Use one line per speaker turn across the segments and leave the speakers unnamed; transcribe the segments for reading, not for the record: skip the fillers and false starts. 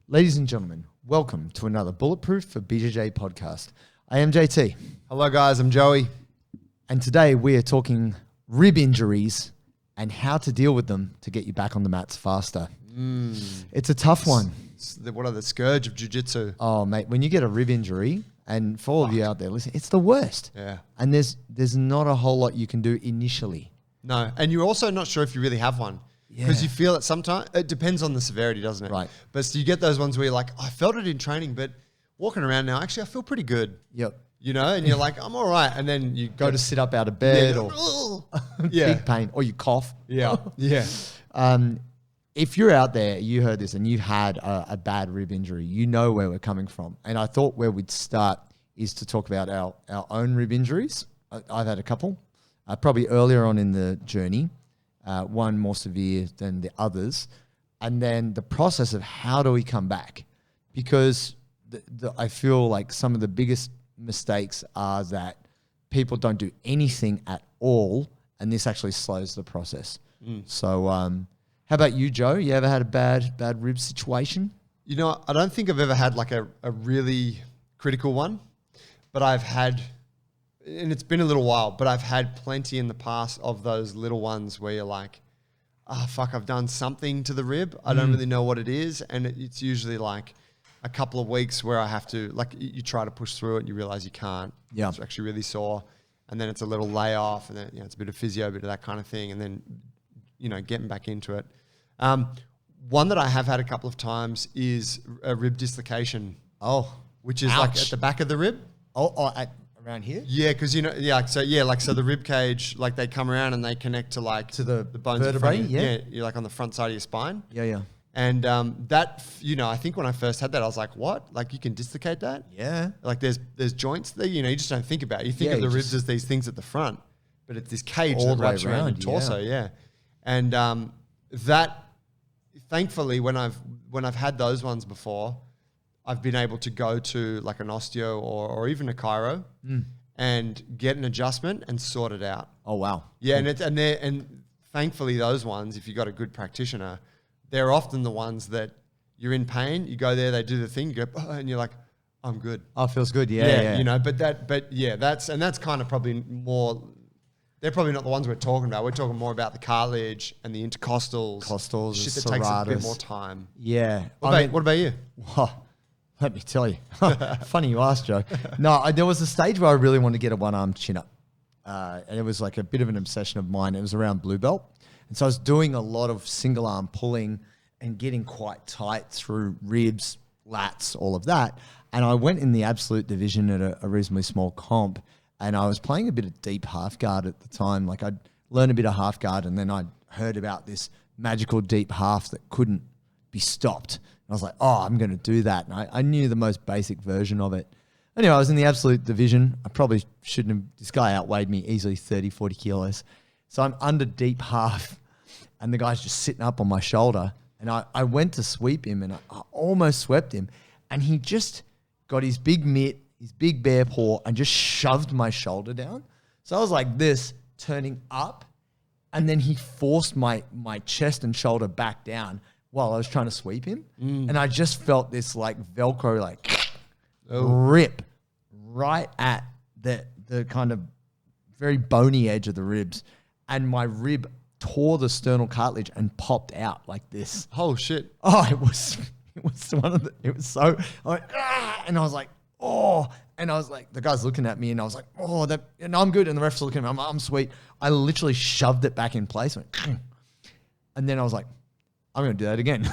Ladies and gentlemen, welcome to another Bulletproof for BJJ podcast. I am JT.
Hello guys, I'm Joey.
And today we are talking rib injuries and how to deal with them to get you back on the mats faster. It's a tough one.
What are the scourge of jiu-jitsu?
Oh, mate, when you get a rib injury, and for all of you out there, listen, it's the worst.
Yeah.
And there's not a whole lot you can do initially.
No, and you're also not sure if you really have one. Because you feel it sometimes. It depends on the severity, doesn't it?
Right.
But so you get those ones where you're like, I felt it in training, but walking around now, actually, I feel pretty good.
Yep.
You know, and you're like, I'm all right. And then you
Go to sit up out of bed or big pain, or you cough.
Yeah. Yeah.
If you're out there, you heard this and you've had a bad rib injury, you know where we're coming from. And I thought where we'd start is to talk about our own rib injuries. I've had a couple, probably earlier on in the journey, one more severe than the others. And then the process of how do we come back? Because I feel like some of the biggest mistakes are that people don't do anything at all, and this actually slows the process. So how about you, Joe? You ever had a bad rib situation?
You know, I don't think I've ever had like a really critical one, but I've had, and it's been a little while, but I've had plenty in the past of those little ones where you're like, oh, fuck, I've done something to the rib. I don't really know what it is. And it's usually like a couple of weeks where I have to, like, you try to push through it and you realize you can't.
Yeah.
It's actually really sore. And then it's a little layoff, and then it's a bit of physio, a bit of that kind of thing. And then, getting back into it. One that I have had a couple of times is a rib dislocation.
Oh,
which is
ouch.
like at the back of the rib.
Around here?
Yeah, because so the rib cage, like they come around and they connect to the bones
vertebrae,
in front.
yeah.
You're like on the front side of your spine.
Yeah.
And that, I think when I first had that, I was like, what? Like you can dislocate that?
Yeah.
Like there's joints there, you just don't think about it. You think of the ribs as these things at the front, but it's this cage
all
that
the
wraps
way
around
around,
your torso, yeah. And that, thankfully, when I've had those ones before, I've been able to go to like an osteo or even a chiro and get an adjustment and sort it out.
Oh wow.
Yeah, and thankfully those ones, if you got a good practitioner, they're often the ones that you're in pain. You go there, they do the thing, you go, oh, and you're like, I'm good.
Oh, it feels good. Yeah.
That's kind of probably more. They're probably not the ones we're talking about. We're talking more about the cartilage and the intercostals.
Costals,
shit that takes a bit more time.
Yeah.
What about you?
Well, let me tell you. Funny you asked, Joe. No, there was a stage where I really wanted to get a one-arm chin-up. And it was like a bit of an obsession of mine. It was around blue belt. And so I was doing a lot of single-arm pulling and getting quite tight through ribs, lats, all of that. And I went in the absolute division at a reasonably small comp. And I was playing a bit of deep half guard at the time. Like I'd learned a bit of half guard, and then I'd heard about this magical deep half that couldn't be stopped. And I was like, oh, I'm going to do that. And I knew the most basic version of it. Anyway, I was in the absolute division. I probably shouldn't have, this guy outweighed me easily 30, 40 kilos. So I'm under deep half, and the guy's just sitting up on my shoulder. And I went to sweep him, and I almost swept him. And he just got his big mitt, his big bare paw, and just shoved my shoulder down. So I was like this, turning up, and then he forced my chest and shoulder back down while I was trying to sweep him. And I just felt this like Velcro rip right at the kind of very bony edge of the ribs. And my rib tore the sternal cartilage and popped out like this.
Oh shit.
Oh, it was so, and I was like, oh, and I was like, the guy's looking at me, and I was like, oh, and I'm good. And the ref's looking at me, I'm sweet. I literally shoved it back in place. And then I was like, I'm going to do that again.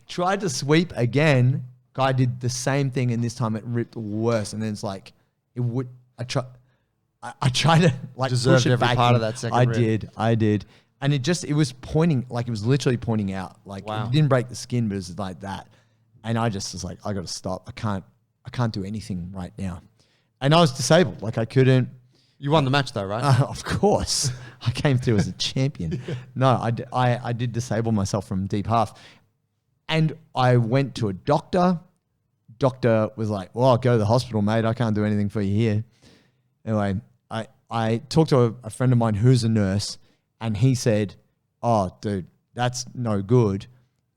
Tried to sweep again. Guy did the same thing, and this time it ripped worse. And then it's like, I tried to like
deserved
push it
every
back
part
in.
of that second rib.
I did. And it was pointing, like it was literally pointing out. Like it didn't break the skin, but it was like that. And I just was like, I got to stop. I can't do anything right now. And I was disabled. Like I couldn't.
You won the match though, right?
Of course. I came through as a champion. No, I did disable myself from deep half. And I went to a doctor. Doctor was like, well, I'll go to the hospital, mate. I can't do anything for you here. Anyway, I talked to a friend of mine who's a nurse, and he said, oh, dude, that's no good.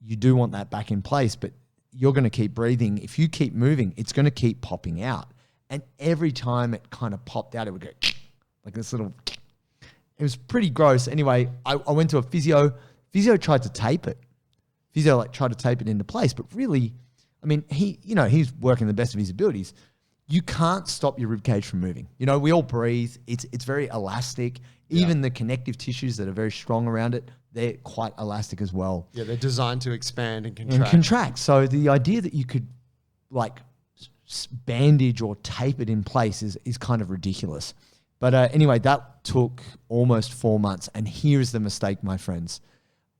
You do want that back in place, but you're going to keep breathing. If you keep moving, it's going to keep popping out. And every time it kind of popped out, it would go like this little, it was pretty gross. Anyway, I went to a physio. Physio tried to tape it. Physio like tried to tape it into place, but really, I mean, he's working the best of his abilities. You can't stop your ribcage from moving. We all breathe. It's very elastic. Even the connective tissues that are very strong around it, they're quite elastic as well.
Yeah, they're designed to expand and contract.
So the idea that you could like bandage or tape it in place is kind of ridiculous. But anyway, that took almost 4 months. And here's the mistake, my friends.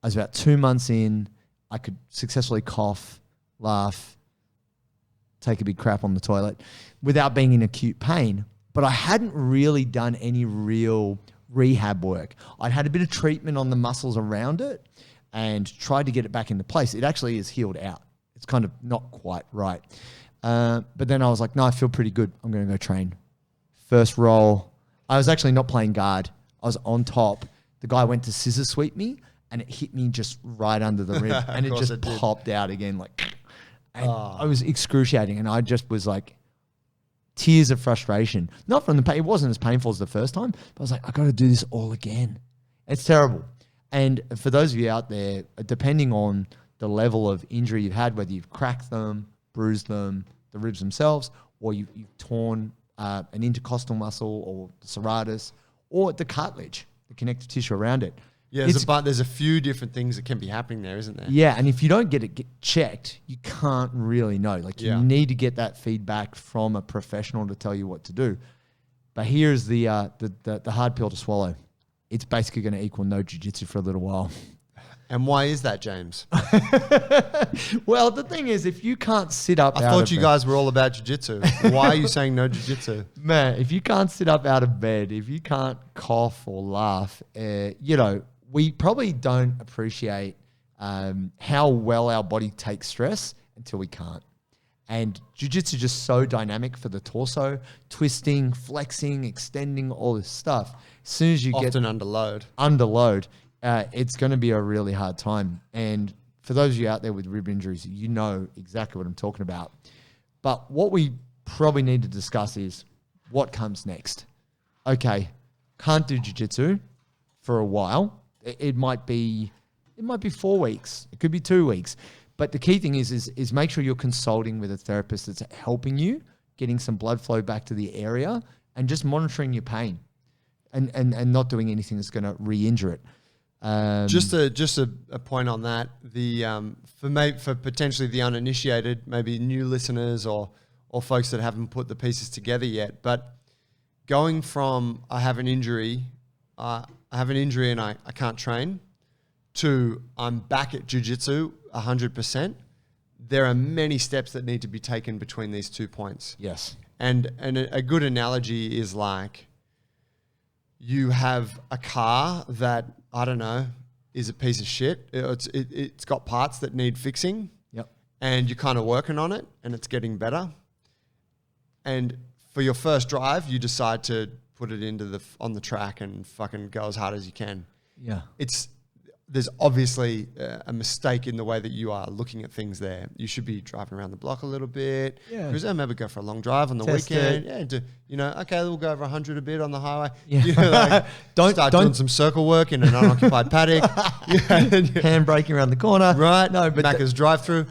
I was about 2 months in. I could successfully cough, laugh, take a big crap on the toilet without being in acute pain. But I hadn't really done any real rehab work. I'd had a bit of treatment on the muscles around it and tried to get it back into place. It actually is healed out. It's kind of not quite right. But then I was like, no, I feel pretty good. I'm going to go train. First roll. I was actually not playing guard. I was on top. The guy went to scissor sweep me and it hit me just right under the rib. And it just popped out again. And I was excruciating. And I just was like, tears of frustration. Not from the pain. It wasn't as painful as the first time. But I was like, I got to do this all again. It's terrible. And for those of you out there, depending on the level of injury you've had, whether you've cracked them, bruised them, the ribs themselves, or you've torn an intercostal muscle or the serratus or the cartilage, the connective tissue around it.
Yeah, there's a few different things that can be happening there, isn't there?
Yeah, and if you don't get it checked, you can't really know. You need to get that feedback from a professional to tell you what to do. But here's the hard pill to swallow. It's basically going to equal no jiu-jitsu for a little while.
And why is that, James?
Well, the thing is, if you can't sit up
I thought you guys were all about jiu-jitsu. Why are you saying no jiu-jitsu?
Man, if you can't sit up out of bed, if you can't cough or laugh, we probably don't appreciate how well our body takes stress until we can't. And jiu-jitsu is just so dynamic for the torso, twisting, flexing, extending, all this stuff. As soon as you get
under load,
it's going to be a really hard time. And for those of you out there with rib injuries, you know exactly what I'm talking about. But what we probably need to discuss is what comes next. Okay, can't do jiu-jitsu for a while. It might be 4 weeks. It could be 2 weeks. But the key thing is make sure you're consulting with a therapist that's helping you, getting some blood flow back to the area and just monitoring your pain and not doing anything that's going to re-injure it.
Just a point on that. For potentially the uninitiated, maybe new listeners or folks that haven't put the pieces together yet, but going from I have an injury and I can't train to I'm back at jiu-jitsu 100%, there are many steps that need to be taken between these 2 points.
Yes.
And a good analogy is like you have a car that, I don't know, is a piece of shit. It's got parts that need fixing.
Yep.
And you're kind of working on it and it's getting better. And for your first drive, you decide to put it on the track and fucking go as hard as you can.
Yeah.
There's obviously a mistake in the way that you are looking at things there. You should be driving around the block a little bit.
Yeah.
Because maybe go for a long drive on the weekend.
It.
Yeah. Okay, we'll go over 100 a bit on the highway.
Yeah.
Don't doing some circle work in an unoccupied paddock.
Handbraking around the corner.
Right.
No, but
Macca's drive-through.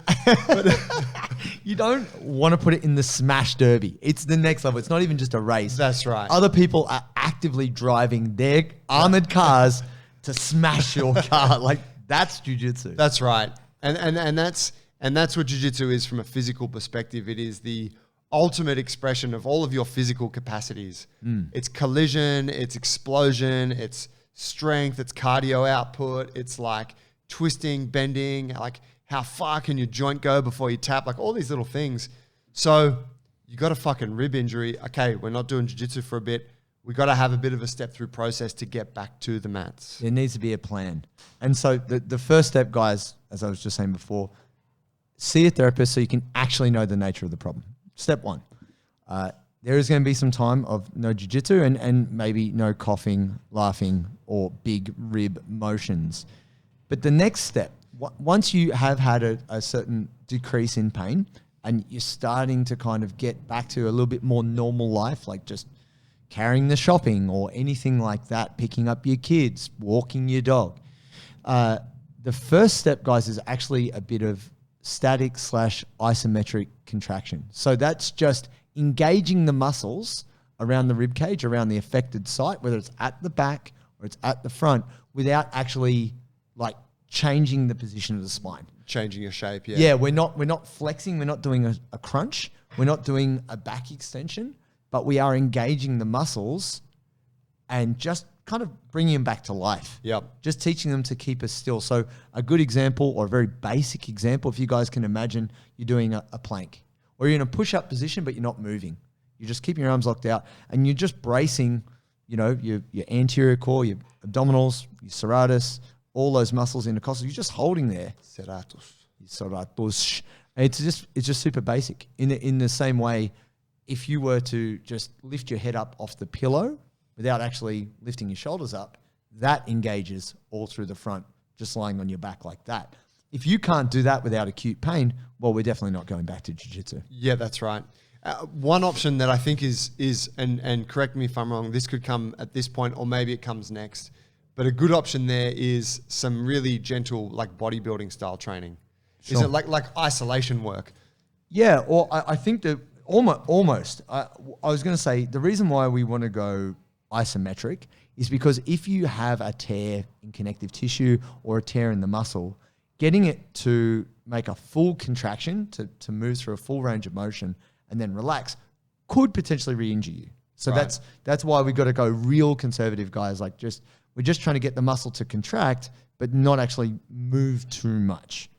You don't want to put it in the smash derby. It's the next level. It's not even just a race.
That's right.
Other people are actively driving their armored cars to smash your car. That's jiu-jitsu.
That's right. And that's what jiu-jitsu is from a physical perspective. It is the ultimate expression of all of your physical capacities. It's collision, it's explosion, it's strength, it's cardio output, it's like twisting, bending, like how far can your joint go before you tap, like all these little things. So you got a fucking rib injury. Okay, we're not doing jiu-jitsu for a bit. We got to have a bit of a step-through process to get back to the mats.
There needs to be a plan. And so the first step, guys, as I was just saying before, see a therapist so you can actually know the nature of the problem. Step one, there is going to be some time of no jiu-jitsu and maybe no coughing, laughing, or big rib motions. But the next step, once you have had a certain decrease in pain and you're starting to kind of get back to a little bit more normal life, like just carrying the shopping or anything like that, picking up your kids, walking your dog. The first step, guys, is actually a bit of static / isometric contraction. So that's just engaging the muscles around the rib cage, around the affected site, whether it's at the back or it's at the front, without actually like changing the position of the spine.
Changing your shape, yeah.
Yeah, we're not flexing, we're not doing a crunch, we're not doing a back extension, but we are engaging the muscles and just kind of bringing them back to life.
Yep.
Just teaching them to keep us still. So a good example, or a very basic example, if you guys can imagine you're doing a plank, or you're in a push-up position, but you're not moving. You're just keeping your arms locked out and you're just bracing, you know, your anterior core, your abdominals, your serratus, all those muscles in the intercostal. You're just holding there. Serratus. It's just super basic. In the same way, if you were to just lift your head up off the pillow without actually lifting your shoulders up, that engages all through the front, just lying on your back like that. If you can't do that without acute pain, well, we're definitely not going back to jiu-jitsu.
Yeah, that's right. One option that I think is and correct me if I'm wrong, this could come at this point or maybe it comes next, but a good option there is some really gentle like bodybuilding style training. Sure. Is it like isolation work?
Yeah, or I think that almost. I was going to say the reason why we want to go isometric is because if you have a tear in connective tissue or a tear in the muscle, getting it to make a full contraction, to move through a full range of motion and then relax could potentially re-injure you. So
right.
that's why we got to go real conservative, guys. Like we're just trying to get the muscle to contract, but not actually move too much.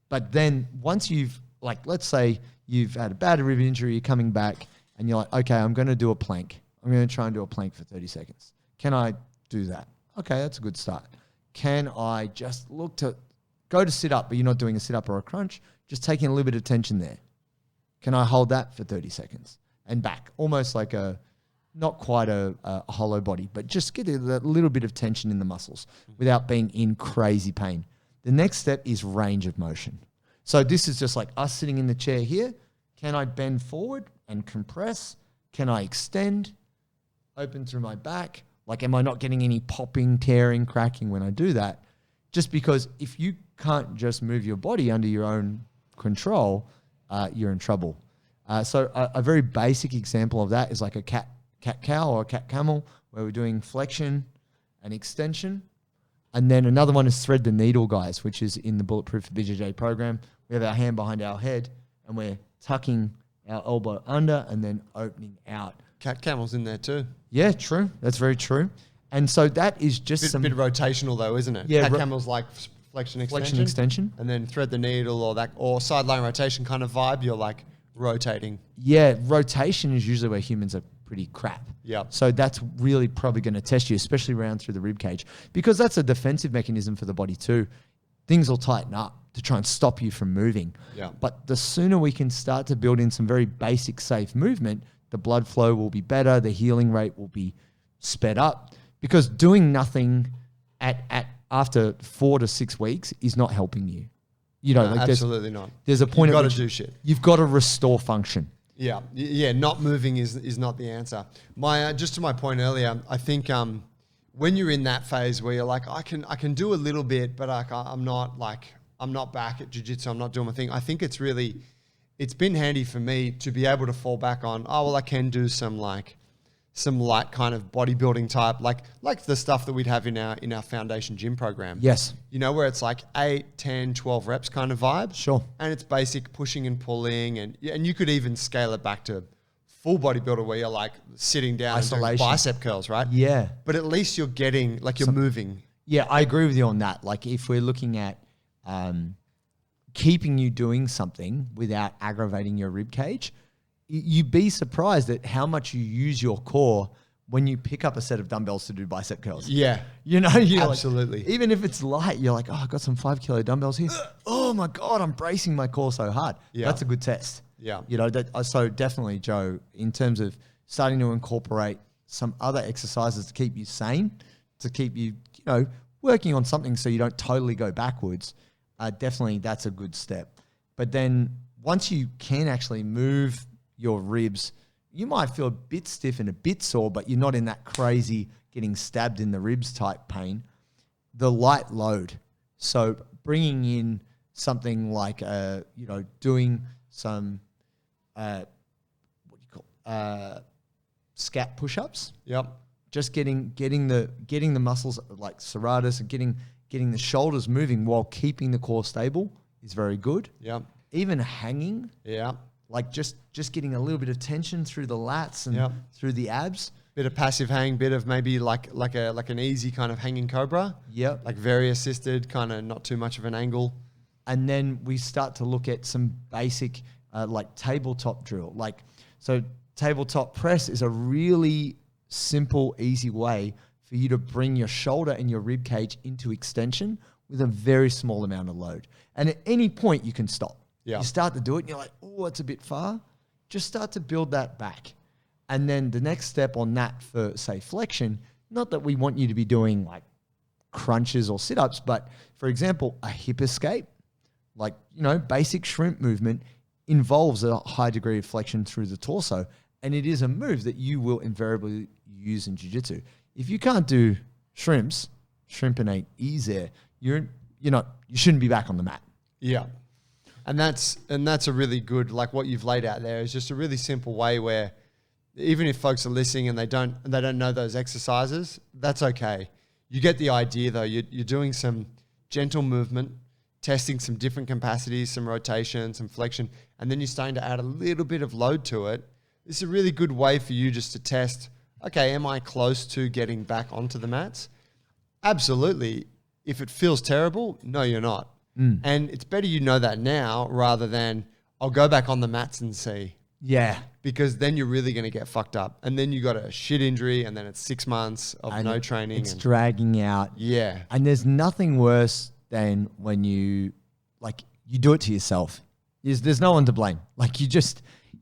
But then once you've, like, let's say you've had a bad rib injury, you're coming back and you're like, okay, I'm going to do a plank. I'm going to try and do a plank for 30 seconds. Can I do that? Okay, that's a good start. Can I just look to go to sit up, but you're not doing a sit up or a crunch, just taking a little bit of tension there. Can I hold that for 30 seconds and back? Almost like not quite a hollow body, but just get a little bit of tension in the muscles without being in crazy pain. The next step is range of motion. So this is just like us sitting in the chair here. Can I bend forward and compress? Can I extend, open through my back? Like, am I not getting any popping, tearing, cracking when I do that? Just because if you can't just move your body under your own control, you're in trouble. So a very basic example of that is like a cat-cow or a cat-camel, where we're doing flexion and extension. And then another one is thread the needle, guys, which is in the Bulletproof For BJJ program. We have our hand behind our head and we're tucking our elbow under and then opening out.
Cat-camel's in there too.
Yeah, true. That's very true. And so that is just
bit rotational though, isn't it?
Yeah,
cat-camel's like flexion extension. And then thread the needle or sideline rotation kind of vibe. You're like rotating.
Yeah, rotation is usually where humans are pretty crap.
Yeah.
So that's really probably going to test you, especially around through the rib cage, because that's a defensive mechanism for the body too. Things will tighten up to try and stop you from moving.
Yeah.
But the sooner we can start to build in some very basic, safe movement, the blood flow will be better, the healing rate will be sped up, because doing nothing at after 4 to 6 weeks is not helping you. You know,
no,
like
absolutely not.
There's a point
you've
at
got
which
to do shit.
You've got to restore function.
Yeah. Not moving is not the answer. Just to my point earlier, I think when you're in that phase where you're like, I can do a little bit, but I'm not back at jiu-jitsu. I'm not doing my thing. I think it's been handy for me to be able to fall back on. Oh well, I can do some light kind of bodybuilding type, like the stuff that we'd have in our foundation gym program.
Yes.
You know, where it's like 8, 10, 12 reps kind of vibe.
Sure. And
it's basic pushing and pulling, and you could even scale it back to full bodybuilder where you're like sitting down and doing bicep curls, right?
Yeah.
But at least you're getting, like you're moving.
Yeah, I agree with you on that. Like if we're looking at keeping you doing something without aggravating your rib cage, you'd be surprised at how much you use your core when you pick up a set of dumbbells to do bicep curls.
Yeah.
You know,
absolutely.
Like, even if it's light, you're like, oh, I've got some 5 kilo dumbbells here. Oh my God, I'm bracing my core so hard. Yeah. That's a good test.
Yeah.
You know, so definitely, Joe, in terms of starting to incorporate some other exercises to keep you sane, to keep you, working on something so you don't totally go backwards, definitely that's a good step. But then once you can actually move your ribs, you might feel a bit stiff and a bit sore, but you're not in that crazy getting stabbed in the ribs type pain. The light load. So bringing in something like, doing some, scat push-ups.
Yep.
Just getting the muscles like serratus and getting the shoulders moving while keeping the core stable is very good.
Yep.
Even hanging.
Yeah.
Like just getting a little bit of tension through the lats and through the abs.
Bit of passive hang, bit of maybe like an easy kind of hanging cobra.
Yep.
Like very assisted, kind of not too much of an angle.
And then we start to look at some basic like tabletop drill. Like, so tabletop press is a really simple, easy way for you to bring your shoulder and your rib cage into extension with a very small amount of load. And at any point you can stop.
Yeah.
You start to do it and you're like, oh, it's a bit far. Just start to build that back. And then the next step on that for, say, flexion, not that we want you to be doing like crunches or sit-ups, but for example, a hip escape, like, basic shrimp movement involves a high degree of flexion through the torso. And it is a move that you will invariably use in jiu-jitsu. If you can't do shrimps, shrimping ain't easy, you shouldn't be back on the mat.
Yeah. And that's a really good, like what you've laid out there is just a really simple way where even if folks are listening and they don't know those exercises, that's okay. You get the idea though. You're doing some gentle movement, testing some different capacities, some rotation, some flexion, and then you're starting to add a little bit of load to it. This is a really good way for you just to test, okay, am I close to getting back onto the mats? Absolutely. If it feels terrible, no, you're not. And it's better you know that now rather than I'll go back on the mats and see.
Yeah.
Because then you're really going to get fucked up. And then you got a shit injury and then it's 6 months of no training.
It's dragging out.
Yeah.
And there's nothing worse than when you do it to yourself. There's no one to blame. Like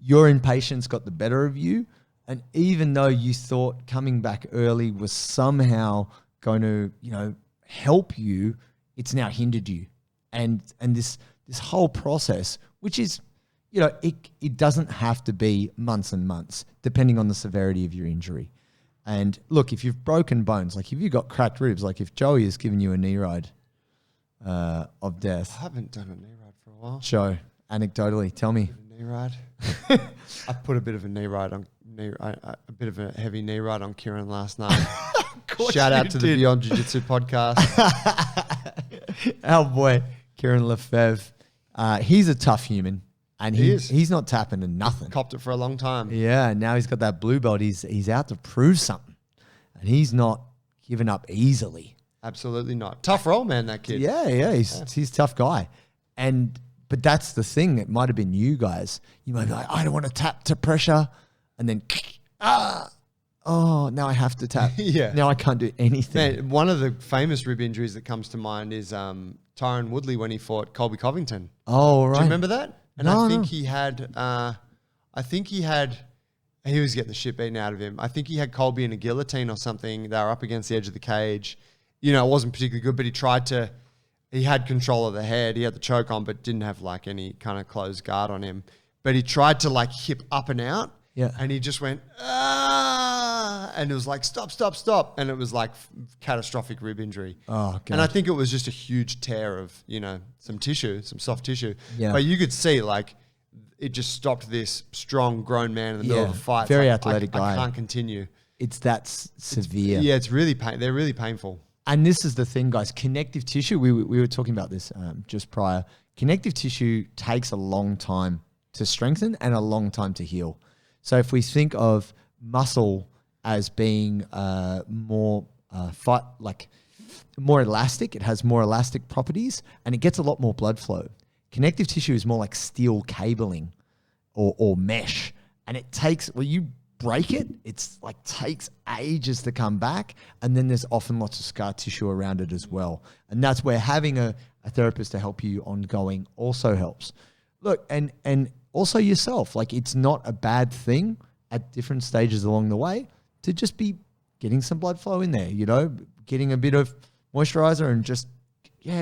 your impatience got the better of you. And even though you thought coming back early was somehow going to, help you, it's now hindered you. And this whole process, which is, it doesn't have to be months and months, depending on the severity of your injury. And look, if you've broken bones, like if you've got cracked ribs, like if Joey has given you a knee ride of death.
I haven't done a knee ride for a while.
Joe, anecdotally, tell me.
A knee ride. I put a bit of a knee ride on a bit of a heavy knee ride on Kieran last night. Shout out to the Beyond Jiu-Jitsu podcast.
Our boy, Kieran Lefebvre. He's a tough human. And he's not tapping to nothing.
Copped it for a long time.
Yeah, now he's got that blue belt. He's out to prove something. And he's not giving up easily.
Absolutely not. Tough role, man, that kid.
Yeah. He's a tough guy. But that's the thing. It might have been you guys. You might be like, I don't want to tap to pressure. And then, now I have to tap.
Yeah.
Now I can't do anything.
Man, one of the famous rib injuries that comes to mind is Tyron Woodley when he fought Colby Covington.
Oh, right.
Do you remember that? And
No,
I think he was getting the shit beaten out of him. I think he had Colby in a guillotine or something. They were up against the edge of the cage. It wasn't particularly good, but he had control of the head. He had the choke on, but didn't have like any kind of closed guard on him. But he tried to like hip up and out.
Yeah.
And he just went, and it was like, stop. And it was like catastrophic rib injury.
Oh, God.
And I think it was just a huge tear of, some tissue, some soft tissue.
Yeah.
But you could see like it just stopped this strong grown man in the middle of the fight.
Very
It's like,
athletic guy.
I can't continue.
It's that severe.
It's really they're really painful.
And this is the thing, guys. Connective tissue, we were talking about this just prior. Connective tissue takes a long time to strengthen and a long time to heal. So if we think of muscle as being more elastic, it has more elastic properties, and it gets a lot more blood flow. Connective tissue is more like steel cabling or mesh, and it takes, you break it, it's like takes ages to come back, and then there's often lots of scar tissue around it as well. And that's where having a therapist to help you ongoing also helps. Look, and also yourself, like it's not a bad thing at different stages along the way to just be getting some blood flow in there, getting a bit of moisturizer and just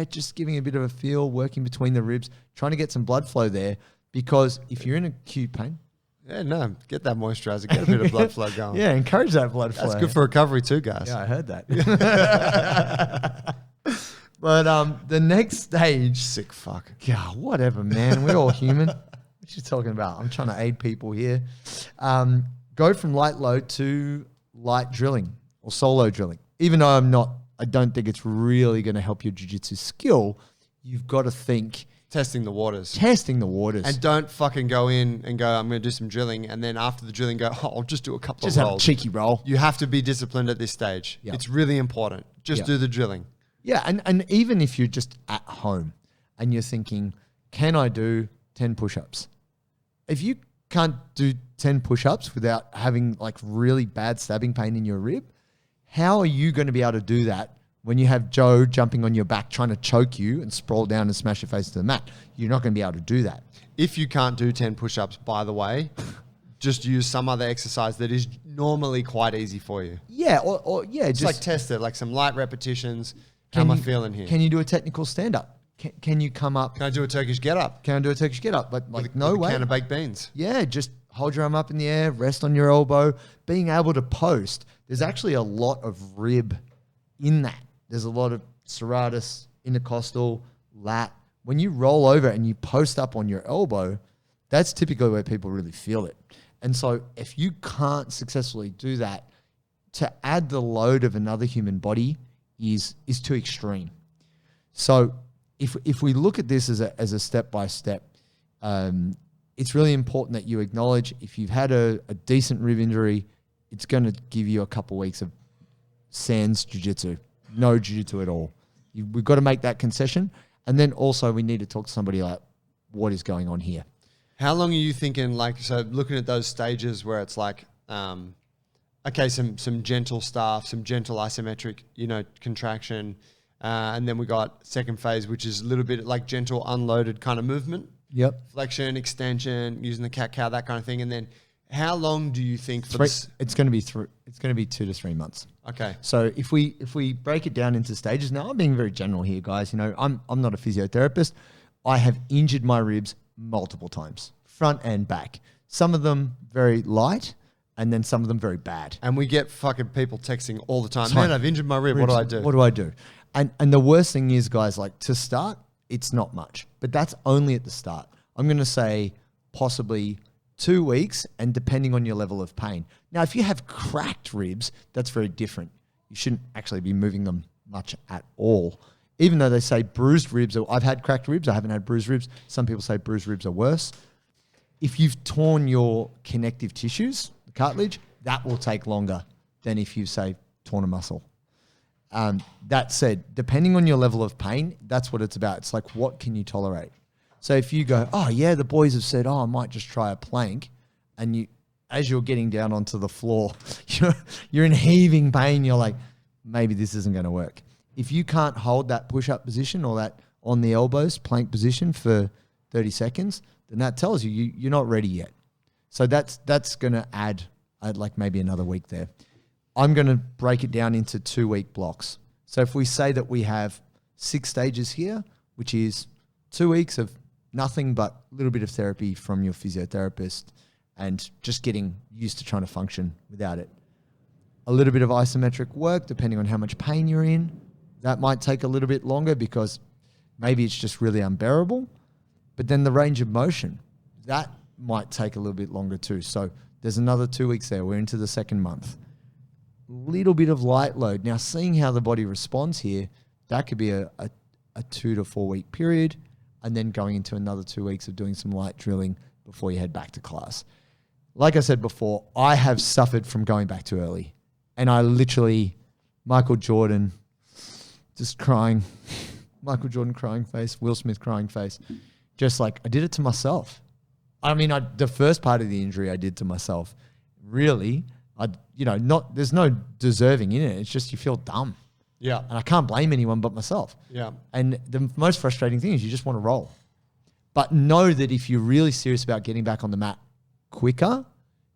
just giving a bit of a feel, working between the ribs, trying to get some blood flow there. Because if you're in acute pain,
no, get that moisturizer, get a bit of blood flow going.
Yeah, encourage that blood flow.
That's good for recovery too, guys.
Yeah, I heard that. But the next stage,
Sick fuck.
God, whatever, man. We're all human. What you talking about? I'm trying to aid people here. Go from light load to light drilling or solo drilling. Even though I don't think it's really going to help your jiu-jitsu skill. You've got to think
Testing the waters.
And
don't fucking go in and go, I'm going to do some drilling. And then after the drilling, go, I'll just do a couple of rolls.
Just have a cheeky roll.
You have to be disciplined at this stage.
Yep.
It's really important. Just do the drilling.
Yeah, and even if you're just at home and you're thinking, can I do 10 push-ups? If you can't do 10 push-ups without having like really bad stabbing pain in your rib, how are you going to be able to do that when you have Joe jumping on your back trying to choke you and sprawl down and smash your face to the mat? You're not going to be able to do that.
If you can't do 10 push-ups, by the way, just use some other exercise that is normally quite easy for you.
Yeah, or
Just
just
like test it, like some light repetitions. How am I feeling here?
Can you do a technical stand-up? Can you come up?
Can I do a Turkish get-up?
Can I do a Turkish get-up? But like,
With
no
a
way.
can of baked beans.
Yeah, just hold your arm up in the air, rest on your elbow, being able to post. There's actually a lot of rib in that. There's a lot of serratus, intercostal, lat. When you roll over and you post up on your elbow, that's typically where people really feel it. And so if you can't successfully do that, to add the load of another human body is too extreme. So if we look at this as a step-by-step, it's really important that you acknowledge if you've had a decent rib injury, it's going to give you a couple weeks of sans jiu-jitsu, no jiu-jitsu at all. We've got to make that concession. And then also we need to talk to somebody like, what is going on here?
How long are you thinking, like, so looking at those stages where it's like, okay, some gentle stuff, some gentle isometric, contraction, and then we got second phase, which is a little bit like gentle unloaded kind of movement.
Yep.
Flexion, extension, using the cat-cow, that kind of thing. And then how long do you think for this?
It's going to be 2 to 3 months.
Okay.
So if we break it down into stages, now I'm being very general here, guys. I'm not a physiotherapist. I have injured my ribs multiple times, front and back. Some of them very light, and then some of them very bad.
And we get fucking people texting all the time. Man, I've injured my rib. What do I do?
What do I do? And the worst thing is, guys, like to start, it's not much, but that's only at the start. I'm going to say possibly 2 weeks, and depending on your level of pain. Now, if you have cracked ribs, that's very different. You shouldn't actually be moving them much at all. Even though they say bruised ribs, I've had cracked ribs, I haven't had bruised ribs. Some people say bruised ribs are worse. If you've torn your connective tissues, the cartilage, that will take longer than if you say torn a muscle. That said, depending on your level of pain, that's what it's about. It's like, what can you tolerate? So if you go, oh yeah, the boys have said, I might just try a plank, and as you're getting down onto the floor, you're in heaving pain, you're like, maybe this isn't going to work. If you can't hold that push-up position or that on the elbows plank position for 30 seconds, then that tells you you're not ready yet. So that's going to add like maybe another week there. I'm going to break it down into 2-week blocks. So if we say that we have 6 stages here, which is 2 weeks of nothing but a little bit of therapy from your physiotherapist and just getting used to trying to function without it. A little bit of isometric work, depending on how much pain you're in. That might take a little bit longer because maybe it's just really unbearable. But then the range of motion, that might take a little bit longer too. So there's another 2 weeks there. We're into the second month. Little bit of light load. Now, seeing how the body responds here, that could be a 2 to 4 week period, and then going into another 2 weeks of doing some light drilling before you head back to class. Like I said before, I have suffered from going back too early. And I literally, Michael Jordan, just crying. Michael Jordan crying face, Will Smith crying face. Just like, I did it to myself. I mean, the first part of the injury I did to myself. Really, there's no deserving in it. It's just you feel dumb.
Yeah.
And I can't blame anyone but myself.
Yeah.
And the most frustrating thing is you just want to roll. But know that if you're really serious about getting back on the mat quicker,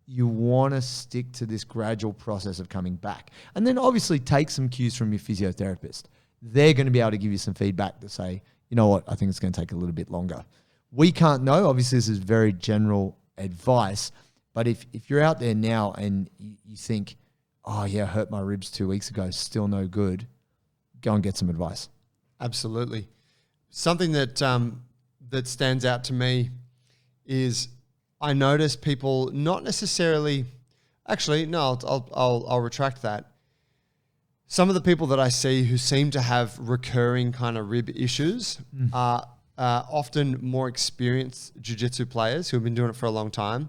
you want to stick to this gradual process of coming back. And then obviously take some cues from your physiotherapist. they're going to be able to give you some feedback to say, you know what, I think it's going to take a little bit longer. We can't know. Obviously, this is very general advice. But if you're out there now and you think, oh, yeah, I hurt my ribs 2 weeks ago, still no good, go and get some advice.
Absolutely. Something that that stands out to me is I notice people not necessarily – actually, no, I'll retract that. Some of the people that I see who seem to have recurring kind of rib issues are often more experienced jiu-jitsu players who have been doing it for a long time,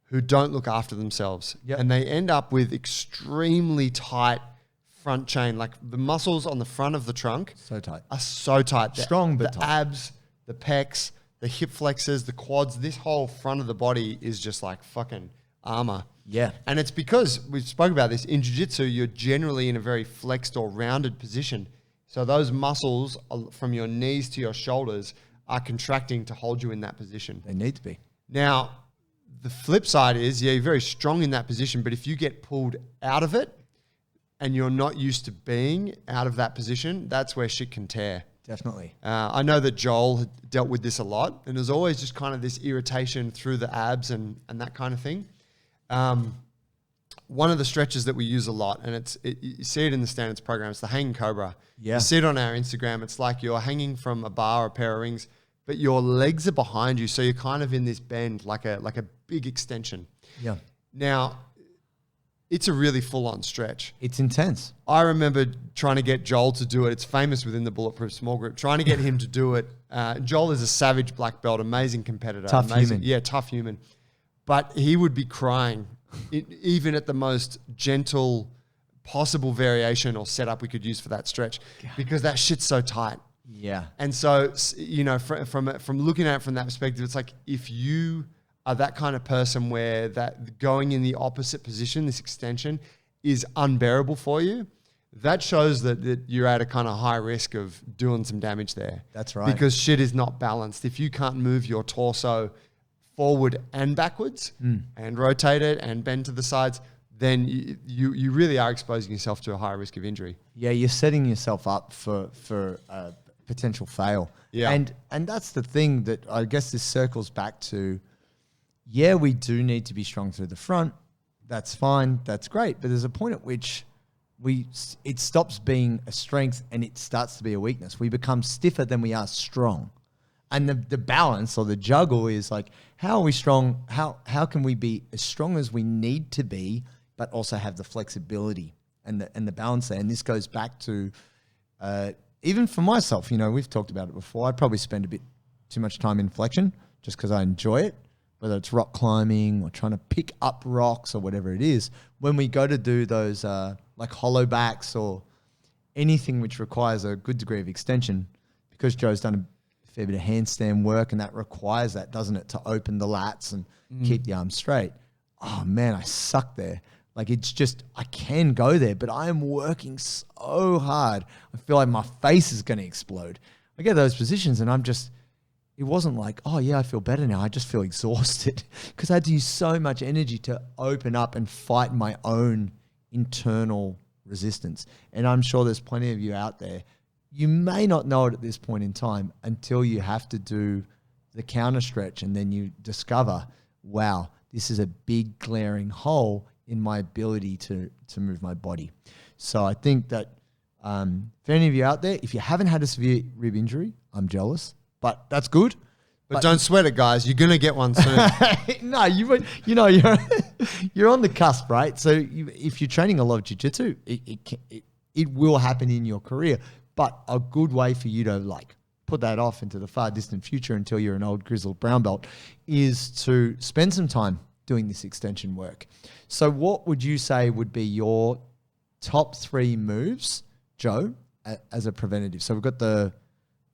who don't look after themselves.
Yep.
And they end up with extremely tight front chain. Like the muscles on the front of the trunk
So tight.
are so tight.
Strong but
the
tight.
abs, the pecs, the hip flexors, the quads, this whole front of the body is just like fucking armor.
Yeah.
And it's because, we spoke about this, in jiu-jitsu, you're generally in a very flexed or rounded position. So those muscles from your knees to your shoulders are contracting to hold you in that position.
They need to be.
Now, the flip side is, yeah, you're very strong in that position, but if you get pulled out of it and you're not used to being out of that position, that's where shit can tear.
Definitely.
I know that Joel had dealt with this a lot, and there's always just kind of this irritation through the abs and that kind of thing. One of the stretches that we use a lot, and you see it in the standards program, it's the Hanging Cobra.
Yeah.
You see it on our Instagram. It's like you're hanging from a bar or a pair of rings, but your legs are behind you, so you're kind of in this bend, like a big extension.
Yeah.
Now, it's a really full-on stretch.
It's intense.
I remember trying to get Joel to do it. It's famous within the Bulletproof small group. Trying to get him to do it. Joel is a savage black belt, amazing competitor.
Tough human.
Yeah, tough human. But he would be crying, even at the most gentle possible variation or setup we could use for that stretch, because that shit's so tight.
Yeah.
And so, you know, from looking at it from that perspective, it's like if you are that kind of person where that going in the opposite position, this extension, is unbearable for you, that shows that you're at a kind of high risk of doing some damage there.
That's right.
Because shit is not balanced. If you can't move your torso forward and backwards and rotate it and bend to the sides, then you really are exposing yourself to a higher risk of injury.
Yeah, you're setting yourself up for potential fail.
Yeah.
And that's the thing that I guess this circles back to. Yeah, we do need to be strong through the front. That's fine. That's great. But there's a point at which it stops being a strength and it starts to be a weakness. We become stiffer than we are strong. And the balance or the juggle is like, how are we strong? How can we be as strong as we need to be, but also have the flexibility and the balance there? And this goes back to even for myself, you know, we've talked about it before. I probably spend a bit too much time in flexion just because I enjoy it, whether it's rock climbing or trying to pick up rocks or whatever it is. When we go to do those like hollow backs or anything which requires a good degree of extension, because Joe's done a fair bit of handstand work and that requires that, doesn't it, to open the lats and keep the arms straight. Oh man, I suck there. Like it's just, I can go there, but I am working so hard. I feel like my face is going to explode. I get those positions and it wasn't like, oh yeah, I feel better now. I just feel exhausted because I had to use so much energy to open up and fight my own internal resistance. And I'm sure there's plenty of you out there. You may not know it at this point in time until you have to do the counter stretch and then you discover, wow, this is a big glaring hole in my ability to move my body. So I think that for any of you out there, if you haven't had a severe rib injury, I'm jealous, but that's good.
But don't sweat it, guys. You're going to get one soon.
No, you're on the cusp, right? So if you're training a lot of jiu-jitsu, it will happen in your career. But a good way for you to like put that off into the far distant future until you're an old grizzled brown belt is to spend some time doing this extension work. So what would you say would be your top 3 moves, Joe, as a preventative? So we've got the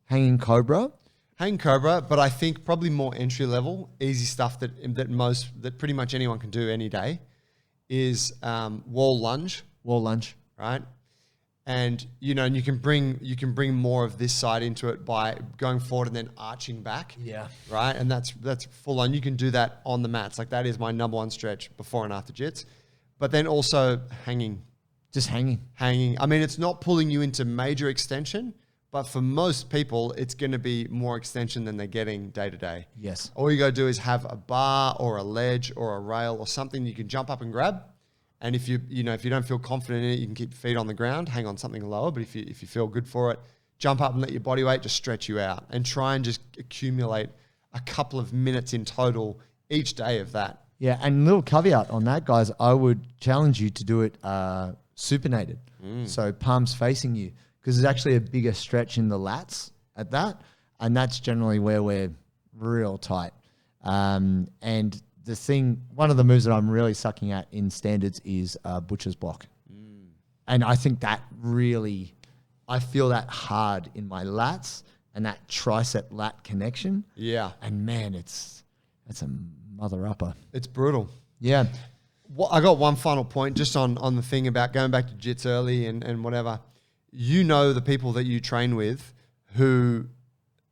Hanging Cobra.
Hanging Cobra, but I think probably more entry level, easy stuff that pretty much anyone can do any day is wall lunge.
Wall lunge.
Right? And you know, and you can bring more of this side into it by going forward and then arching back.
Yeah.
Right? And that's full on. You can do that on the mats. Like that is my number one stretch before and after jits. But then also hanging
Just hanging.
Hanging. I mean, it's not pulling you into major extension, but for most people, it's going to be more extension than they're getting day to day.
Yes.
All you got to do is have a bar or a ledge or a rail or something you can jump up and grab. And if you don't feel confident in it, you can keep your feet on the ground, hang on something lower. But if you feel good for it, jump up and let your body weight just stretch you out and try and just accumulate a couple of minutes in total each day of that.
Yeah, and little caveat on that, guys, I would challenge you to do it supinated. So palms facing you, because there's actually a bigger stretch in the lats at that. And that's generally where we're real tight. And the thing, one of the moves that I'm really sucking at in standards is butcher's block. And I think that really, I feel that hard in my lats and that tricep lat connection.
Yeah.
And man, that's a mother upper.
It's brutal.
Yeah.
Well, I got one final point just on the thing about going back to jits early and whatever. You know the people that you train with who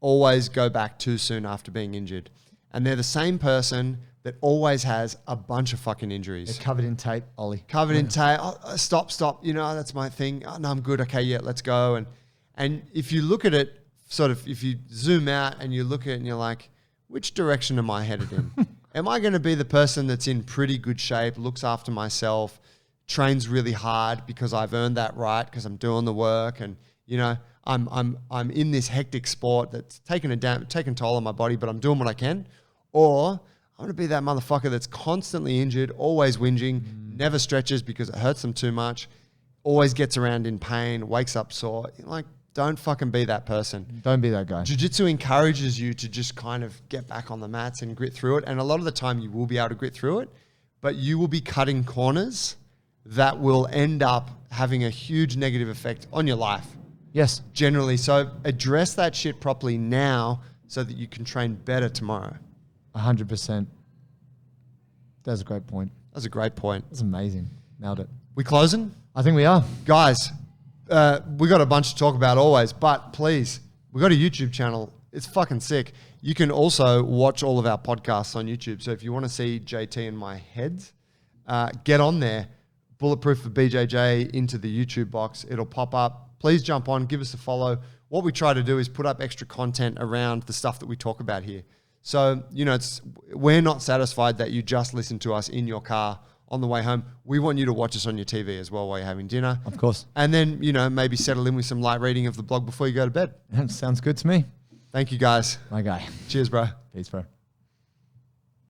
always go back too soon after being injured. And they're the same person that always has a bunch of fucking injuries.
They're covered in tape, Ollie.
Covered in tape. Oh, stop. You know, that's my thing. Oh, no, I'm good. Okay, yeah, let's go. And if you look at it, sort of, if you zoom out and you look at it and you're like, which direction am I headed in? Am I going to be the person that's in pretty good shape, looks after myself, trains really hard because I've earned that right because I'm doing the work, and you know I'm in this hectic sport that's taking toll on my body, but I'm doing what I can? Or I'm going to be that motherfucker that's constantly injured, always whinging, never stretches because it hurts them too much, always gets around in pain, wakes up sore. Like, don't fucking be that person.
Don't be that guy.
Jiu-jitsu encourages you to just kind of get back on the mats and grit through it. And a lot of the time you will be able to grit through it, but you will be cutting corners that will end up having a huge negative effect on your life.
Yes.
Generally. So address that shit properly now so that you can train better tomorrow.
100%. That's a great point.
That's a great point.
That's amazing. Nailed it.
We closing?
I think we are.
Guys, we got a bunch to talk about always, but please, we got a YouTube channel. It's fucking sick. You can also watch all of our podcasts on YouTube. So if you want to see JT and my heads, get on there. Bulletproof for BJJ into the YouTube box. It'll pop up. Please jump on, give us a follow. What we try to do is put up extra content around the stuff that we talk about here. So, you know, we're not satisfied that you just listen to us in your car on the way home. We want you to watch us on your TV as well while you're having dinner.
Of course.
And then, you know, maybe settle in with some light reading of the blog before you go to bed.
Sounds good to me.
Thank you, guys.
My guy.
Cheers, bro.
Peace, bro.